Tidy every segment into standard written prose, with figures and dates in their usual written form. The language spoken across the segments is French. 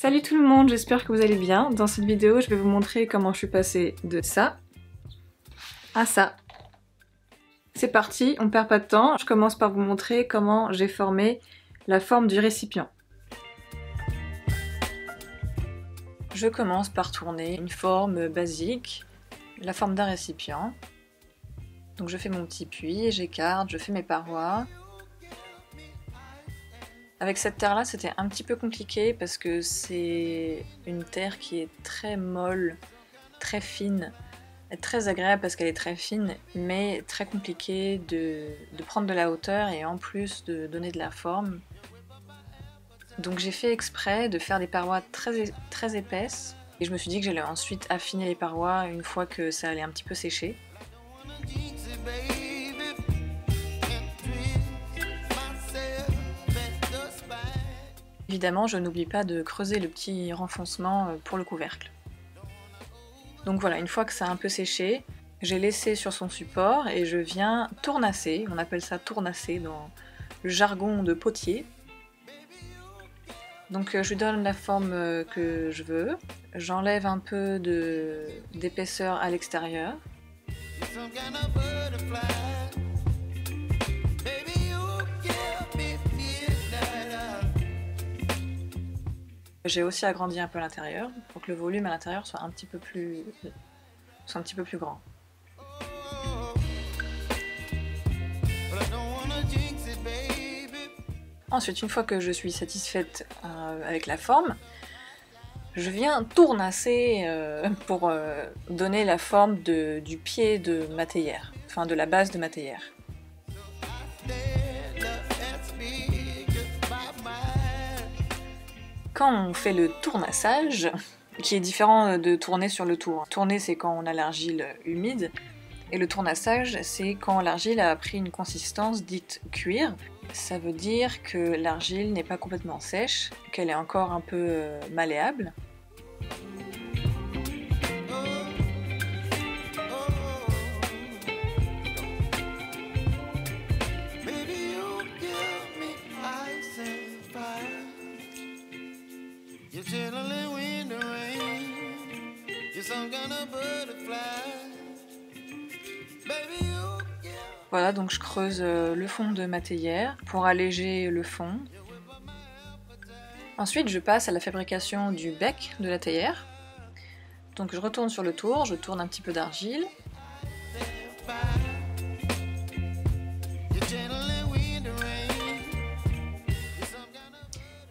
Salut tout le monde, j'espère que vous allez bien. Dans cette vidéo, je vais vous montrer comment je suis passée de ça à ça. C'est parti, on perd pas de temps. Je commence par vous montrer comment j'ai formé la forme du récipient. Je commence par tourner une forme basique, la forme d'un récipient. Donc je fais mon petit puits, j'écarte, je fais mes parois. Avec cette terre là c'était un petit peu compliqué parce que c'est une terre qui est très molle, très fine, très agréable parce qu'elle est très fine, mais très compliqué de prendre de la hauteur et en plus de donner de la forme. Donc j'ai fait exprès de faire des parois très épaisses et je me suis dit que j'allais ensuite affiner les parois une fois que ça allait un petit peu sécher. Évidemment, je n'oublie pas de creuser le petit renfoncement pour le couvercle. Donc voilà, une fois que ça a un peu séché, j'ai laissé sur son support et je viens tournasser, on appelle ça tournasser dans le jargon de potier. Donc je lui donne la forme que je veux, j'enlève un peu d'épaisseur à l'extérieur. J'ai aussi agrandi un peu l'intérieur pour que le volume à l'intérieur soit un petit peu plus grand. Ensuite, une fois que je suis satisfaite avec la forme, je viens tournasser pour donner la forme du pied de ma théière, enfin de la base de ma théière. Quand on fait le tournassage, qui est différent de tourner sur le tour. Tourner, c'est quand on a l'argile humide, et le tournassage, c'est quand l'argile a pris une consistance dite cuir. Ça veut dire que l'argile n'est pas complètement sèche, qu'elle est encore un peu malléable. Voilà, donc je creuse le fond de ma théière pour alléger le fond. Ensuite, je passe à la fabrication du bec de la théière. Donc je retourne sur le tour, je tourne un petit peu d'argile.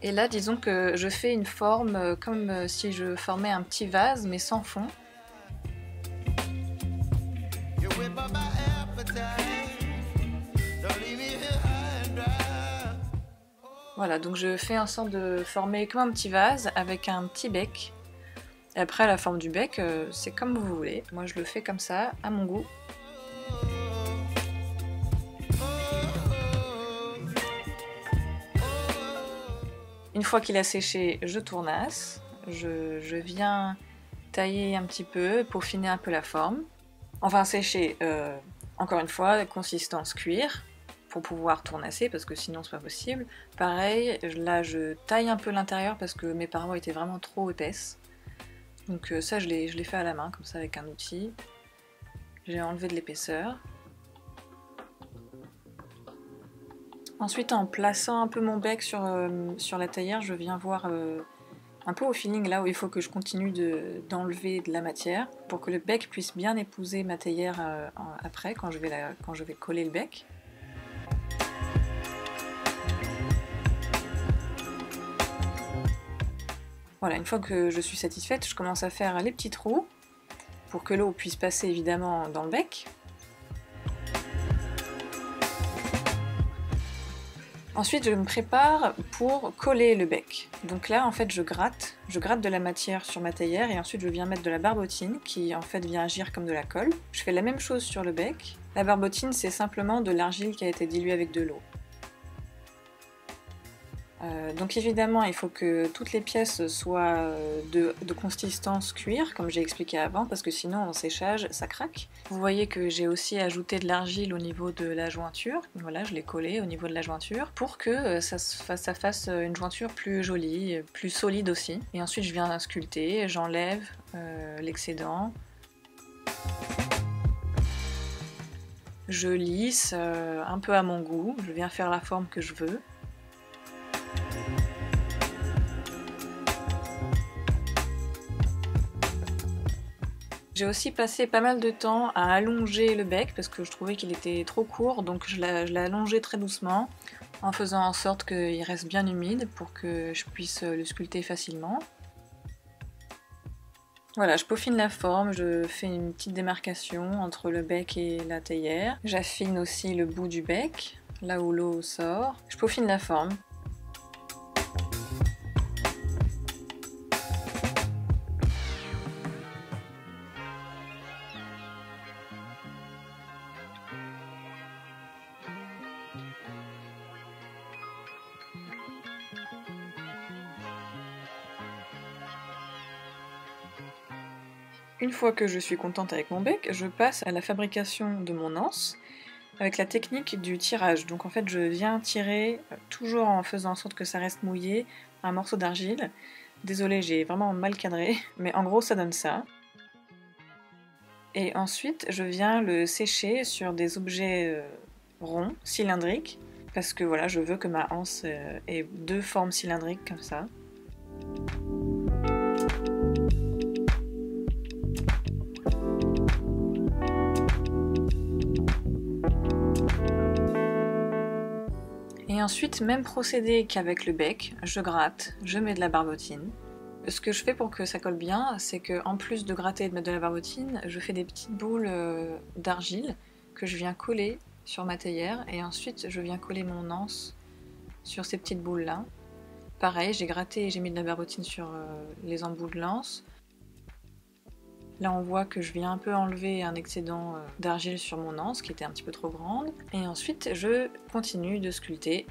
Et là, disons que je fais une forme comme si je formais un petit vase, mais sans fond. Voilà, donc je fais en sorte de former comme un petit vase avec un petit bec. Et après, la forme du bec, c'est comme vous voulez. Moi, je le fais comme ça, à mon goût. Une fois qu'il a séché, je tournasse. Je viens tailler un petit peu, peaufiner un peu la forme. Enfin, sécher, encore une fois, consistance cuir, pour pouvoir tournasser, parce que sinon c'est pas possible. Pareil, là je taille un peu l'intérieur parce que mes parois étaient vraiment trop épaisses. Donc ça je l'ai fait à la main, comme ça avec un outil. J'ai enlevé de l'épaisseur. Ensuite, en plaçant un peu mon bec sur la théière, je viens voir un peu au feeling là où il faut que je continue d'enlever de la matière pour que le bec puisse bien épouser ma théière après, quand je vais coller le bec. Voilà, une fois que je suis satisfaite, je commence à faire les petits trous pour que l'eau puisse passer évidemment dans le bec. Ensuite, je me prépare pour coller le bec. Donc là, en fait, je gratte de la matière sur ma théière et ensuite je viens mettre de la barbotine qui en fait vient agir comme de la colle. Je fais la même chose sur le bec. La barbotine, c'est simplement de l'argile qui a été diluée avec de l'eau. Donc évidemment, il faut que toutes les pièces soient de consistance cuir, comme j'ai expliqué avant, parce que sinon, au séchage, ça craque. Vous voyez que j'ai aussi ajouté de l'argile au niveau de la jointure. Voilà, je l'ai collé au niveau de la jointure pour que ça fasse une jointure plus jolie, plus solide aussi. Et ensuite, je viens sculpter, j'enlève l'excédent. Je lisse un peu à mon goût, je viens faire la forme que je veux. J'ai aussi passé pas mal de temps à allonger le bec parce que je trouvais qu'il était trop court, donc je l'ai allongé très doucement en faisant en sorte qu'il reste bien humide pour que je puisse le sculpter facilement. Voilà, je peaufine la forme, je fais une petite démarcation entre le bec et la théière. J'affine aussi le bout du bec, là où l'eau sort. Je peaufine la forme. Une fois que je suis contente avec mon bec, je passe à la fabrication de mon anse avec la technique du tirage. Donc en fait je viens tirer, toujours en faisant en sorte que ça reste mouillé, un morceau d'argile. Désolée, j'ai vraiment mal cadré, mais en gros ça donne ça. Et ensuite je viens le sécher sur des objets ronds, cylindriques, parce que voilà, je veux que ma anse ait deux formes cylindriques comme ça. Et ensuite, même procédé qu'avec le bec, je gratte, je mets de la barbotine. Ce que je fais pour que ça colle bien, c'est qu'en plus de gratter et de mettre de la barbotine, je fais des petites boules d'argile que je viens coller sur ma théière et ensuite je viens coller mon anse sur ces petites boules là. Pareil, j'ai gratté et j'ai mis de la barbotine sur les embouts de l'anse. Là on voit que je viens un peu enlever un excédent d'argile sur mon anse qui était un petit peu trop grande. Et ensuite je continue de sculpter.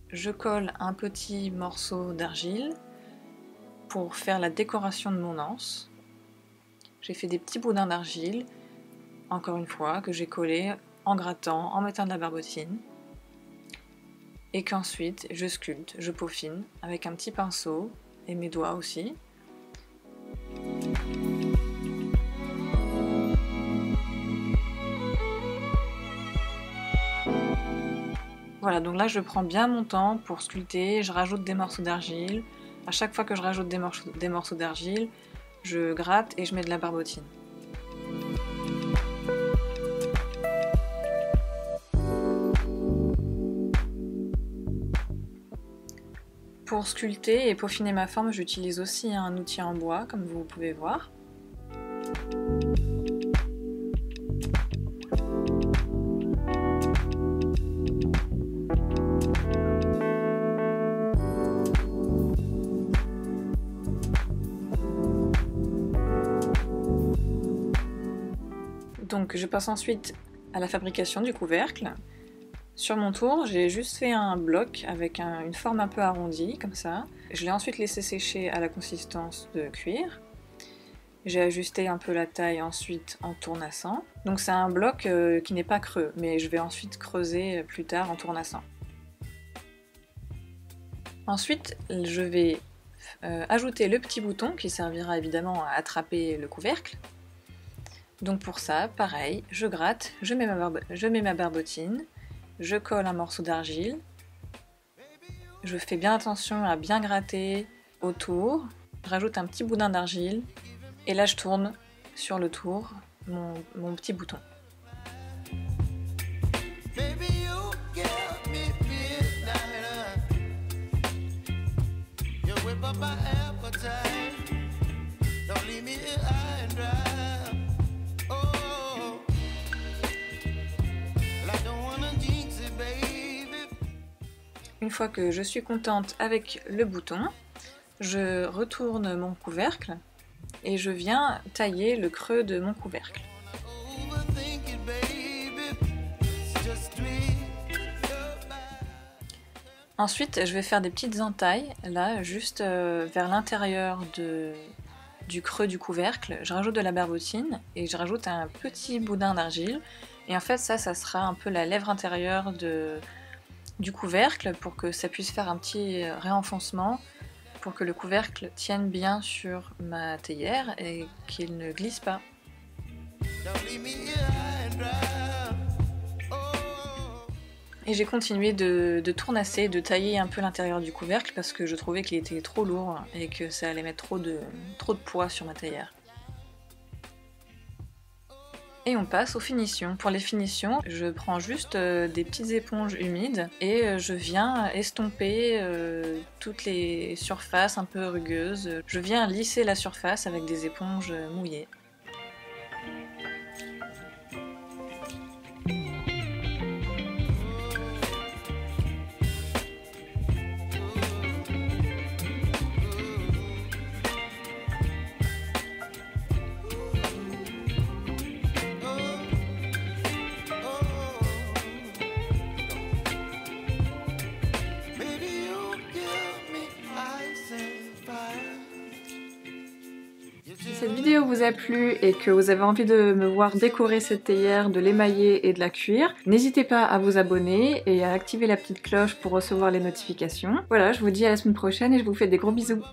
Je colle un petit morceau d'argile pour faire la décoration de mon anse. J'ai fait des petits boudins d'argile, encore une fois, que j'ai collé en grattant, en mettant de la barbotine. Et qu'ensuite je sculpte, je peaufine avec un petit pinceau et mes doigts aussi. Voilà, donc là je prends bien mon temps pour sculpter, je rajoute des morceaux d'argile. À chaque fois que je rajoute des morceaux d'argile, je gratte et je mets de la barbotine. Pour sculpter et peaufiner ma forme, j'utilise aussi un outil en bois, comme vous pouvez voir. Donc je passe ensuite à la fabrication du couvercle. Sur mon tour, j'ai juste fait un bloc avec une forme un peu arrondie, comme ça. Je l'ai ensuite laissé sécher à la consistance de cuir. J'ai ajusté un peu la taille ensuite en tournassant. Donc c'est un bloc qui n'est pas creux, mais je vais ensuite creuser plus tard en tournassant. Ensuite, je vais ajouter le petit bouton qui servira évidemment à attraper le couvercle. Donc pour ça, pareil, je gratte, je mets ma barbotine, je colle un morceau d'argile, je fais bien attention à bien gratter autour, je rajoute un petit boudin d'argile et là je tourne sur le tour mon petit bouton. Une fois que je suis contente avec le bouton, je retourne mon couvercle et je viens tailler le creux de mon couvercle. Ensuite, je vais faire des petites entailles, là, juste vers l'intérieur du creux du couvercle. Je rajoute de la barbotine et je rajoute un petit boudin d'argile. Et en fait, ça sera un peu la lèvre intérieure du couvercle pour que ça puisse faire un petit réenfoncement, pour que le couvercle tienne bien sur ma théière et qu'il ne glisse pas. Et j'ai continué de tournasser, de tailler un peu l'intérieur du couvercle parce que je trouvais qu'il était trop lourd et que ça allait mettre trop de poids sur ma théière. Et on passe aux finitions. Pour les finitions, je prends juste des petites éponges humides et je viens estomper toutes les surfaces un peu rugueuses. Je viens lisser la surface avec des éponges mouillées. Si cette vidéo vous a plu et que vous avez envie de me voir décorer cette théière, de l'émailler et de la cuire, n'hésitez pas à vous abonner et à activer la petite cloche pour recevoir les notifications. Voilà, je vous dis à la semaine prochaine et je vous fais des gros bisous.